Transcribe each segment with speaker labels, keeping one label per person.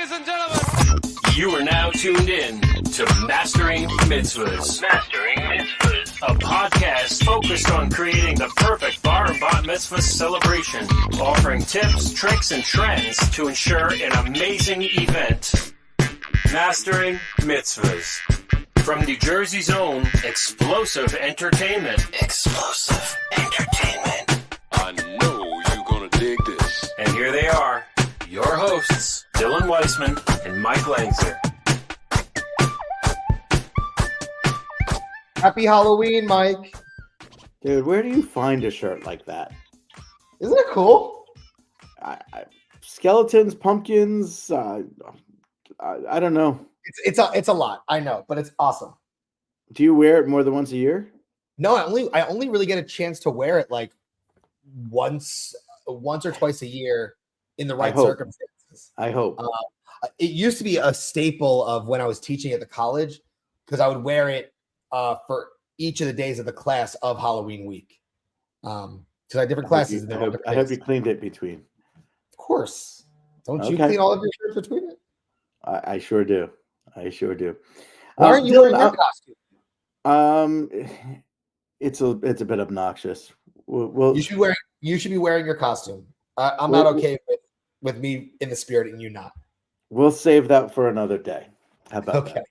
Speaker 1: ladies and gentlemen.
Speaker 2: You are now tuned in to Mastering Mitzvahs. Mastering Mitzvahs. A podcast focused on creating the perfect bar and bat mitzvah celebration, offering tips, tricks, and trends to ensure an amazing event. Mastering Mitzvahs. From New Jersey's own Explosive Entertainment. Explosive Entertainment.
Speaker 1: I know you're gonna dig this.
Speaker 2: And here they are, your hosts, Dylan Weissman and Mike Langzer.
Speaker 3: Happy Halloween, Mike.
Speaker 4: Dude, where do you find a shirt like that?
Speaker 3: Isn't it cool?
Speaker 4: Skeletons, pumpkins, I don't know.
Speaker 3: It's a lot, I know, but it's awesome.
Speaker 4: Do you wear it more than once a year?
Speaker 3: No, I only really get a chance to wear it like once or twice a year in the right circumstances.
Speaker 4: I hope.
Speaker 3: It used to be a staple of when I was teaching at the college because I would wear it for each of the days of the class of Halloween week. Because I had different classes.
Speaker 4: I hope you cleaned it between.
Speaker 3: Of course. Don't you clean all of your shirts between it?
Speaker 4: I sure do. I sure do.
Speaker 3: Why aren't you wearing your costume?
Speaker 4: It's a bit obnoxious. Well,
Speaker 3: you should be wearing your costume. I'm not okay with me in the spirit and you not.
Speaker 4: We'll save that for another day. How about that?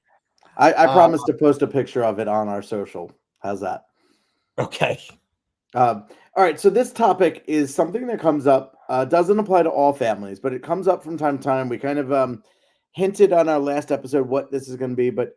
Speaker 4: I promise to post a picture of it on our social. How's that?
Speaker 3: Okay.
Speaker 4: All right. So this topic is something that comes up. Doesn't apply to all families, but it comes up from time to time. We kind of hinted on our last episode what this is going to be. But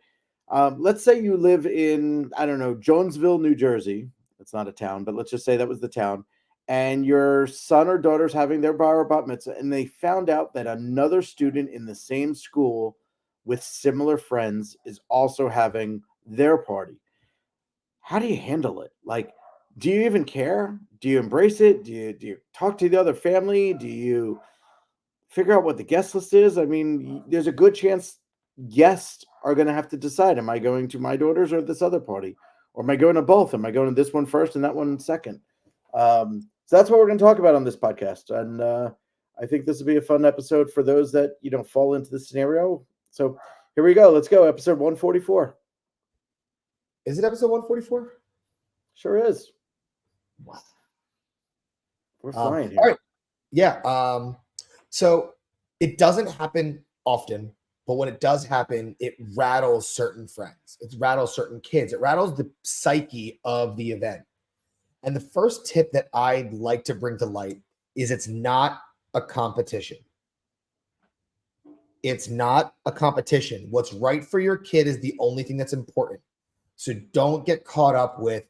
Speaker 4: let's say you live in, I don't know, Jonesville, New Jersey. It's not a town, but let's just say that was the town. And your son or daughter's having their bar or bat mitzvah, and they found out that another student in the same school with similar friends is also having their party. How do you handle it? Like, do you even care? Do you embrace it? Do you talk to the other family? Do you figure out what the guest list is? I mean, there's a good chance guests are going to have to decide, am I going to my daughter's or this other party? Or am I going to both? Am I going to this one first and that one second? So that's what we're going to talk about on this podcast. And I think this will be a fun episode for those that, fall into this scenario. So here we go. Let's go. Episode 144.
Speaker 3: Is it episode 144?
Speaker 4: Sure is.
Speaker 3: Wow.
Speaker 4: We're flying here.
Speaker 3: All right. Yeah. So it doesn't happen often, but when it does happen, it rattles certain friends. It rattles certain kids. It rattles the psyche of the event. And the first tip that I'd like to bring to light is it's not a competition. It's not a competition. What's right for your kid is the only thing that's important. So don't get caught up with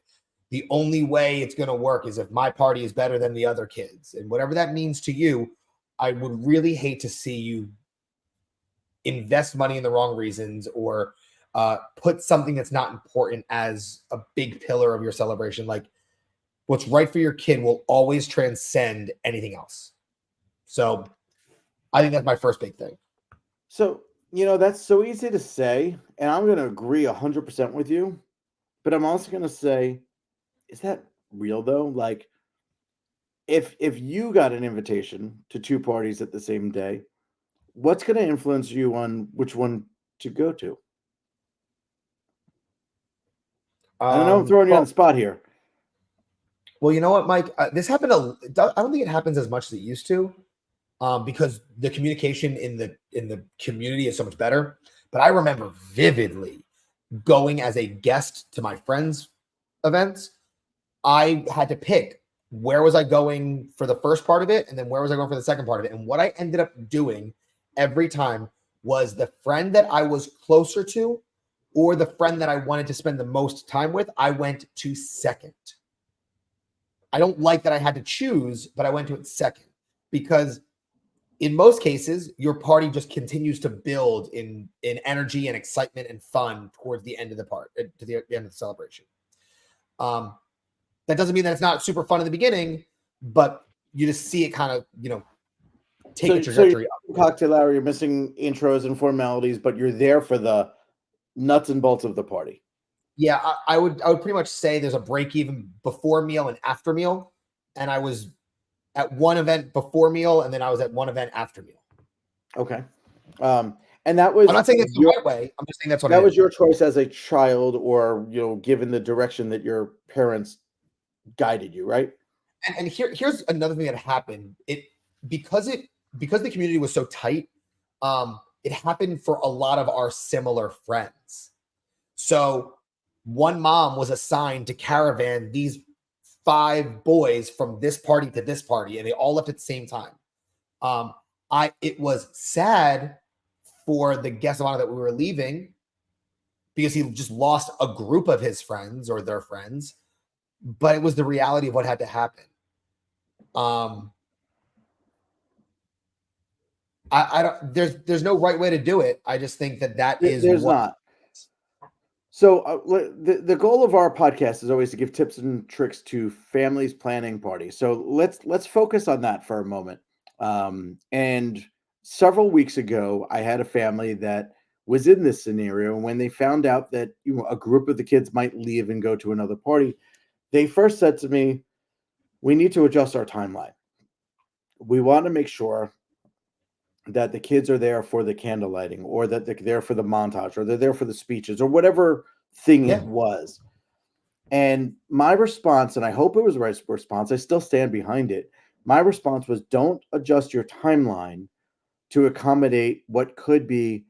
Speaker 3: the only way it's going to work is if my party is better than the other kids. And whatever that means to you, I would really hate to see you invest money in the wrong reasons or put something that's not important as a big pillar of your celebration. Like, what's right for your kid will always transcend anything else. So I think that's my first big thing.
Speaker 4: So, that's so easy to say, and I'm going to agree 100% with you, but I'm also going to say, is that real though? Like, if you got an invitation to two parties at the same day, what's going to influence you on which one to go to? I don't know. I'm throwing you on the spot here.
Speaker 3: Well, you know what, Mike? This happened. I don't think it happens as much as it used to, because the communication in the community is so much better. But I remember vividly going as a guest to my friends' events. I had to pick where was I going for the first part of it, and then where was I going for the second part of it. And what I ended up doing every time was the friend that I was closer to, or the friend that I wanted to spend the most time with, I went to second. I don't like that I had to choose, but I went to it second because in most cases, your party just continues to build in energy and excitement and fun towards the end of to the end of the celebration. That doesn't mean that it's not super fun in the beginning, but you just see it kind of, take a trajectory up.
Speaker 4: Cocktail hour, you're missing intros and formalities, but you're there for the nuts and bolts of the party.
Speaker 3: Yeah, I would pretty much say there's a break even before meal and after meal. And I was at one event before meal, and then I was at one event after meal.
Speaker 4: Okay. And that was
Speaker 3: I'm not saying it's the
Speaker 4: your,
Speaker 3: right way. I'm just saying that's what
Speaker 4: that
Speaker 3: I
Speaker 4: was
Speaker 3: did.
Speaker 4: your choice as a child, or given the direction that your parents guided you, right?
Speaker 3: And here's another thing that happened. Because the community was so tight, it happened for a lot of our similar friends. So one mom was assigned to caravan these 5 boys from this party to this party, and they all left at the same time. It was sad for the guest of honor that we were leaving because he just lost a group of his friends or their friends, but it was the reality of what had to happen. I don't. There's no right way to do it. I just think that is
Speaker 4: There's
Speaker 3: what.
Speaker 4: not. So the goal of our podcast is always to give tips and tricks to families planning parties. So let's focus on that for a moment. And several weeks ago, I had a family that was in this scenario. And when they found out that a group of the kids might leave and go to another party, they first said to me, "We need to adjust our timeline. We want to make sure that the kids are there for the candle lighting, or that they're there for the montage, or they're there for the speeches, or whatever thing it was." And my response, and I hope it was the right response, I still stand behind it. My response was, don't adjust your timeline to accommodate what could be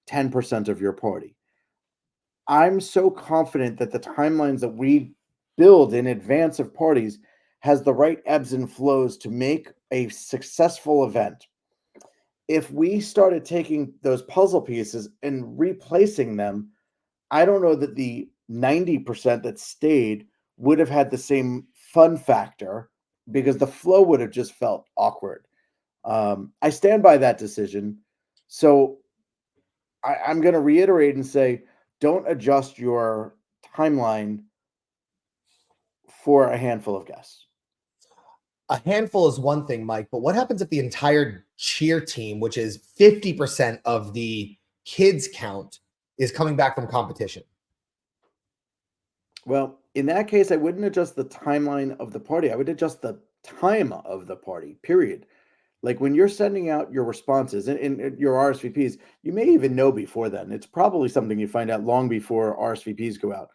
Speaker 4: 10% of your party. I'm so confident that the timelines that we build in advance of parties has the right ebbs and flows to make a successful event. If we started taking those puzzle pieces and replacing them, I don't know that the 90% that stayed would have had the same fun factor, because the flow would have just felt awkward. I stand by that decision. So I'm going to reiterate and say, don't adjust your timeline for a handful of guests.
Speaker 3: A handful is one thing, Mike, but what happens if the entire cheer team, which is 50% of the kids count, is coming back from competition?
Speaker 4: Well, in that case, I wouldn't adjust the timeline of the party. I would adjust the time of the party, period. Like when you're sending out your responses and your RSVPs, you may even know before then. It's probably something you find out long before RSVPs go out.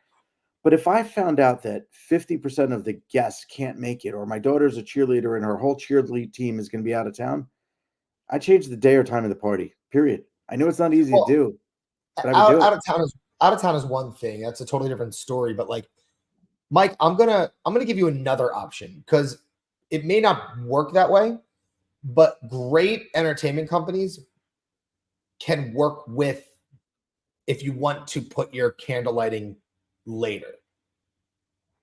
Speaker 4: But if I found out that 50% of the guests can't make it, or my daughter's a cheerleader and her whole cheerlead team is going to be out of town, I change the day or time of the party, period. I know it's not easy to do, but I would do it.
Speaker 3: Out of town is one thing. That's a totally different story. But like, Mike, I'm gonna give you another option, because it may not work that way, but great entertainment companies can work with, if you want to put your candle lighting later.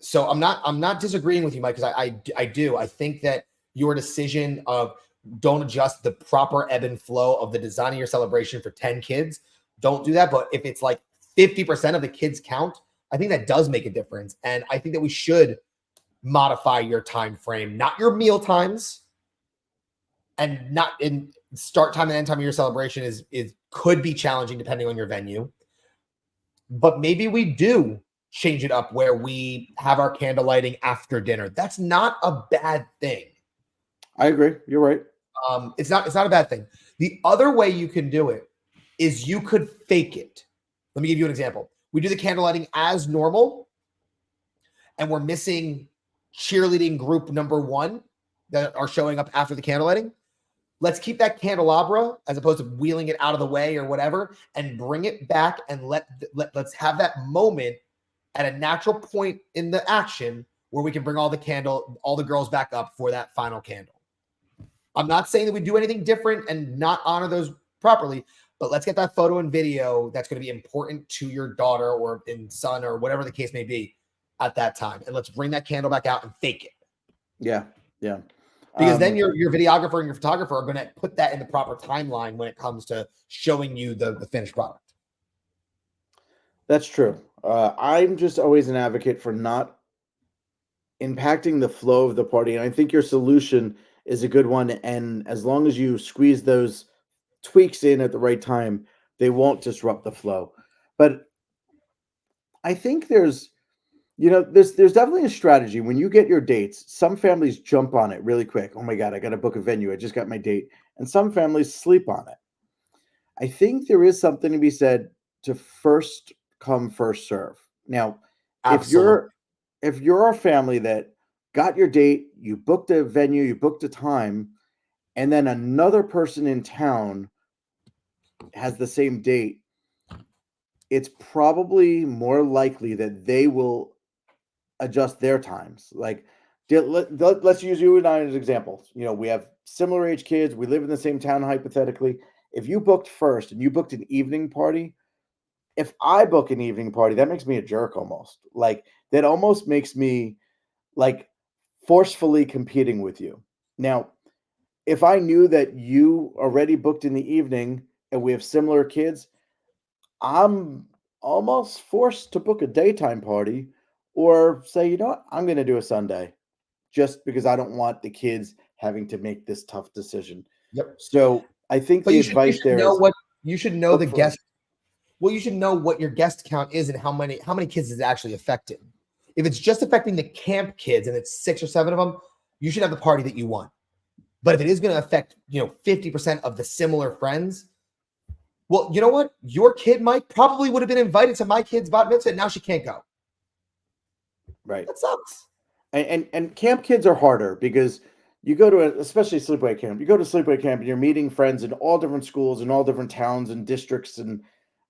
Speaker 3: So I'm not disagreeing with you, Mike, because I do. I think that your decision of don't adjust the proper ebb and flow of the design of your celebration for 10 kids, don't do that. But if it's like 50% of the kids count, I think that does make a difference. And I think that we should modify your time frame, not your meal times, and not in start time and end time of your celebration is could be challenging depending on your venue. But maybe we do change it up where we have our candle lighting after dinner. That's not a bad thing.
Speaker 4: I agree. You're right.
Speaker 3: It's not a bad thing. The other way you can do it is you could fake it. Let me give you an example. We do the candle lighting as normal, and we're missing cheerleading group number 1 that are showing up after the candle lighting. Let's keep that candelabra as opposed to wheeling it out of the way or whatever, and bring it back, and let's have that moment at a natural point in the action where we can bring all the girls back up for that final candle. I'm not saying that we do anything different and not honor those properly, but let's get that photo and video that's going to be important to your daughter or son or whatever the case may be at that time. And let's bring that candle back out and fake it.
Speaker 4: Yeah. Yeah.
Speaker 3: Because then your videographer and your photographer are going to put that in the proper timeline when it comes to showing you the finished product.
Speaker 4: That's true. I'm just always an advocate for not impacting the flow of the party. And I think your solution is a good one. And as long as you squeeze those tweaks in at the right time, they won't disrupt the flow. But I think there's definitely a strategy. When you get your dates, some families jump on it really quick. Oh my God, I got to book a venue. I just got my date. And some families sleep on it. I think there is something to be said to first come, first serve. Now,
Speaker 3: Absolutely.
Speaker 4: if you're a family that got your date, you booked a venue, you booked a time, and then another person in town has the same date, it's probably more likely that they will adjust their times. Like, let's use you and I as examples. We have similar age kids. We live in the same town, hypothetically. If you booked first and you booked an evening party, if I book an evening party, that makes me a jerk almost. Like, that almost makes me like forcefully competing with you. Now, if I knew that you already booked in the evening and we have similar kids, I'm almost forced to book a daytime party or say, you know what, I'm going to do a Sunday just because I don't want the kids having to make this tough decision.
Speaker 3: Yep.
Speaker 4: So I think
Speaker 3: But
Speaker 4: the
Speaker 3: you
Speaker 4: advice
Speaker 3: should
Speaker 4: there
Speaker 3: know
Speaker 4: is
Speaker 3: what you should know the
Speaker 4: book
Speaker 3: guest.
Speaker 4: first.
Speaker 3: Well, you should know what your guest count is and how many kids is actually affecting. If it's just affecting the camp kids and it's 6 or 7 of them, you should have the party that you want. But if it is going to affect, 50% of the similar friends, well, you know what? Your kid, Mike, probably would have been invited to my kid's bat mitzvah, and now she can't go.
Speaker 4: Right.
Speaker 3: That sucks.
Speaker 4: And camp kids are harder because you go to especially sleepaway camp. You go to sleepaway camp and you're meeting friends in all different schools and all different towns and districts, and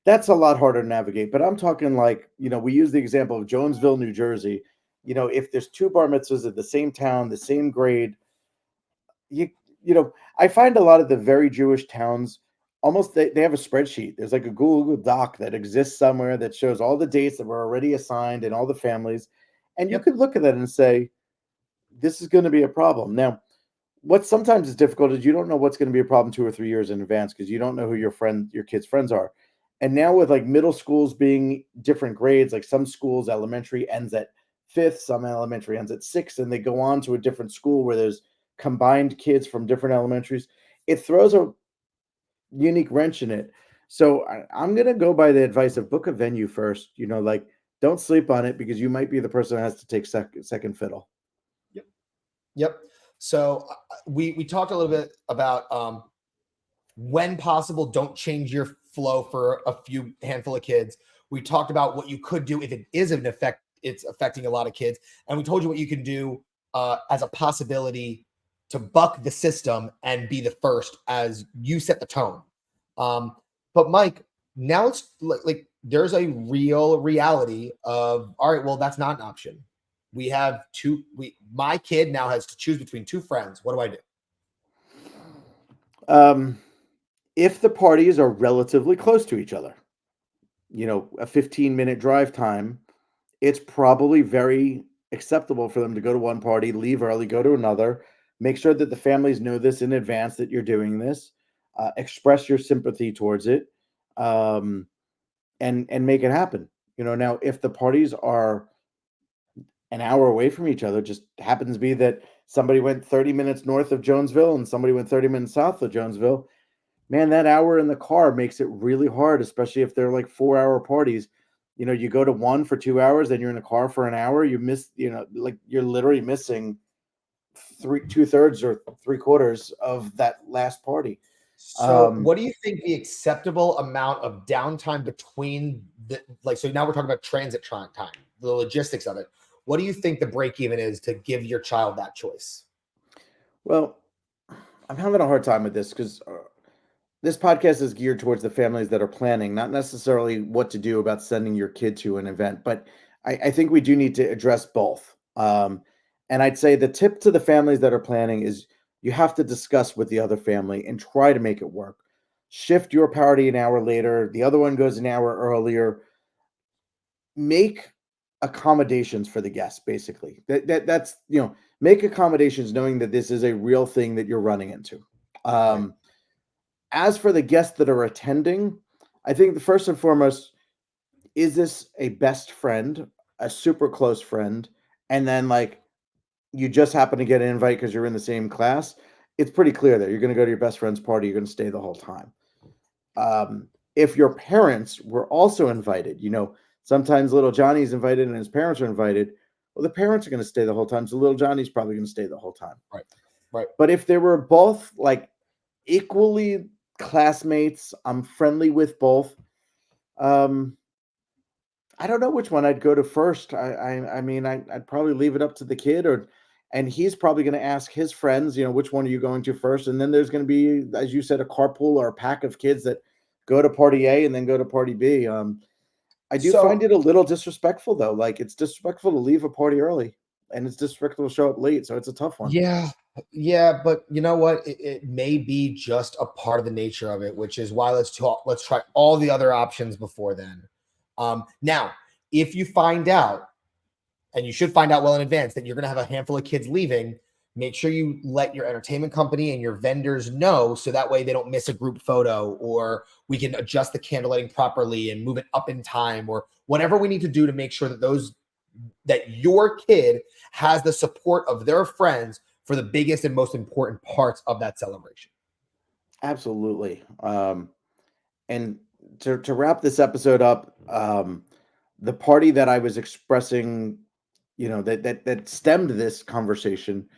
Speaker 4: that's a lot harder to navigate. But I'm talking like, we use the example of Jonesville, New Jersey. If there's 2 bar mitzvahs at the same town, the same grade, you you know, I find a lot of the very Jewish towns almost they have a spreadsheet. There's like a Google Doc that exists somewhere that shows all the dates that were already assigned and all the families. And you
Speaker 3: Yep.
Speaker 4: could look at that and say, this is going to be a problem. Now, what sometimes is difficult is you don't know what's going to be a problem 2 or 3 years in advance because you don't know who your kids' friends are. And now with like middle schools being different grades, like some schools elementary ends at 5th, some elementary ends at 6th, and they go on to a different school where there's combined kids from different elementaries. It throws a unique wrench in it. So I'm gonna go by the advice of book a venue first. Like, don't sleep on it because you might be the person that has to take second fiddle.
Speaker 3: Yep. So we talked a little bit about when possible, don't change your flow for a few handful of kids. We talked about what you could do if it is an effect, it's affecting a lot of kids, and we told you what you can do as a possibility to buck the system and be the first as you set the tone. But Mike, now it's like there's a real reality of, all right, well, that's not an option. We have my kid now has to choose between 2 friends. What do I do?
Speaker 4: If the parties are relatively close to each other, a 15-minute drive time, it's probably very acceptable for them to go to one party, leave early, go to another. Make sure that the families know this in advance that you're doing this. Express your sympathy towards it, and make it happen. Now if the parties are an hour away from each other, just happens to be that somebody went 30 minutes north of Jonesville and somebody went 30 minutes south of Jonesville, man, that hour in the car makes it really hard, especially if they're like 4-hour parties. You go to one for 2 hours, then you're in a car for an hour. You miss, like you're literally missing 2/3 or 3/4 of that last party.
Speaker 3: So, what do you think the acceptable amount of downtime between so now we're talking about transit time, the logistics of it. What do you think the break even is to give your child that choice?
Speaker 4: Well, I'm having a hard time with this because this podcast is geared towards the families that are planning, not necessarily what to do about sending your kid to an event. But I think we do need to address both. And I'd say the tip to the families that are planning is you have to discuss with the other family and try to make it work. Shift your party an hour later, the other one goes an hour earlier. Make accommodations for the guests, basically. That's make accommodations knowing that this is a real thing that you're running into.
Speaker 3: Right.
Speaker 4: As for the guests that are attending, I think the first and foremost, is this a best friend, a super close friend, and then like you just happen to get an invite because you're in the same class? It's pretty clear that you're going to go to your best friend's party. You're going to stay the whole time. If your parents were also invited, sometimes little Johnny's invited and his parents are invited. Well, the parents are going to stay the whole time, so little Johnny's probably going to stay the whole time.
Speaker 3: Right.
Speaker 4: But if they were both like equally classmates. I'm friendly with both. I don't know which one I'd go to first. I mean, I'd probably leave it up to the kid, and he's probably going to ask his friends, which one are you going to first? And then there's going to be, as you said, a carpool or a pack of kids that go to party A and then go to party B. I do find it a little disrespectful though. Like, it's disrespectful to leave a party early, and it's disrespectful to show up late. So it's a tough one.
Speaker 3: Yeah, but you know what? It may be just a part of the nature of it, which is why let's try all the other options before then. Now, if you find out, and you should find out well in advance, that you're going to have a handful of kids leaving, make sure you let your entertainment company and your vendors know, so that way they don't miss a group photo, or we can adjust the candle lighting properly and move it up in time, or whatever we need to do to make sure that your kid has the support of their friends for the biggest and most important parts of that celebration.
Speaker 4: Absolutely. And to wrap this episode up, the party that I was expressing, that stemmed this conversation,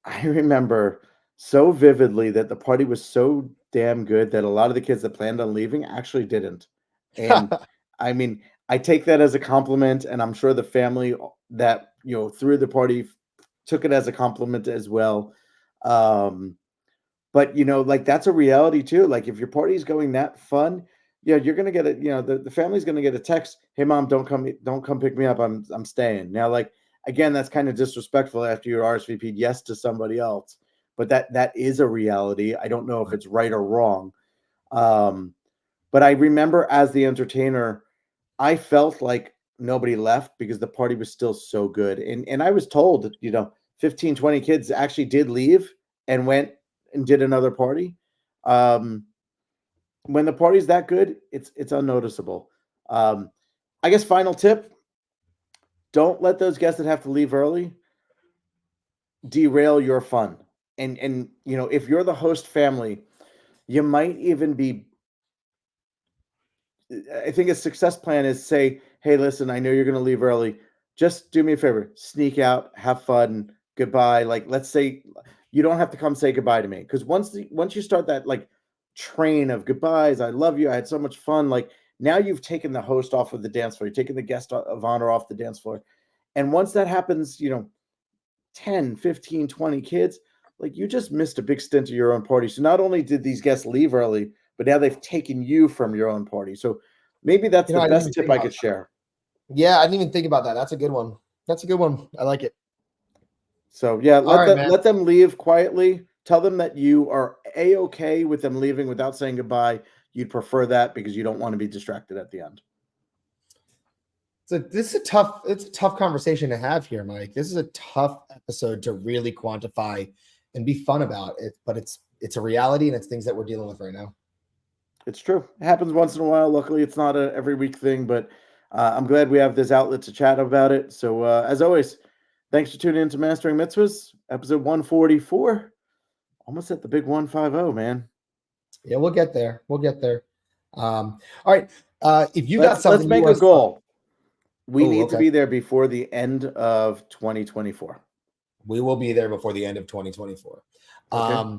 Speaker 4: I remember so vividly that the party was so damn good that a lot of the kids that planned on leaving actually didn't. And I mean, I take that as a compliment, and I'm sure the family that, threw the party took it as a compliment as well. But like, that's a reality too. Like, if your party is going that fun, you're gonna get it. The family's gonna get a text, "Hey mom, don't come pick me up. I'm staying." Now, like, again, that's kind of disrespectful after you RSVP'd yes to somebody else. But that is a reality. I don't know if it's right or wrong. But I remember, as the entertainer, I felt like nobody left because the party was still so good. And I was told, 15, 20 kids actually did leave and went and did another party. When the party's that good, it's unnoticeable. I guess final tip: don't let those guests that have to leave early derail your fun. And if you're the host family, you might even be, I think a success plan is, say, "Hey, listen, I know you're going to leave early. Just do me a favor, sneak out, have fun, goodbye." Like, let's say you don't have to come say goodbye to me, because once you start that, like, train of goodbyes, "I love you, I had so much fun," like, now you've taken the host off of the dance floor, you're taking the guest of honor off the dance floor. And once that happens, 10, 15, 20 kids, like, you just missed a big stint of your own party. So not only did these guests leave early, but now they've taken you from your own party. So maybe that's the best tip I could share.
Speaker 3: Yeah, I didn't even think about that. That's a good one. I like it.
Speaker 4: So yeah, let them leave quietly. Tell them that you are A-okay with them leaving without saying goodbye. You'd prefer that because you don't want to be distracted at the end.
Speaker 3: So this is it's a tough conversation to have here, Mike. This is a tough episode to really quantify and be fun about it, but it's a reality, and it's things that we're dealing with right now.
Speaker 4: It's true. It happens once in a while. Luckily, it's not a every week thing, but I'm glad we have this outlet to chat about it. So as always, thanks for tuning in to Mastering Mitzvahs, episode 144. Almost at the big 150, man.
Speaker 3: Yeah, we'll get there. All right. If you got something,
Speaker 4: let's make a goal. We need to be there before the end of 2024.
Speaker 3: We will be there before the end of 2024.
Speaker 4: Okay.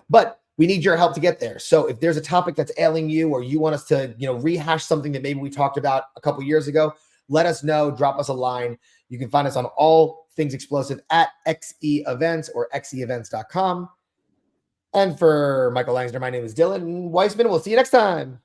Speaker 3: But we need your help to get there. So if there's a topic that's ailing you, or you want us to, rehash something that maybe we talked about a couple years ago, let us know. Drop us a line. You can find us on all things explosive at XE Events or XEevents.com. And for Michael Langsner, my name is Dylan Weissman. We'll see you next time.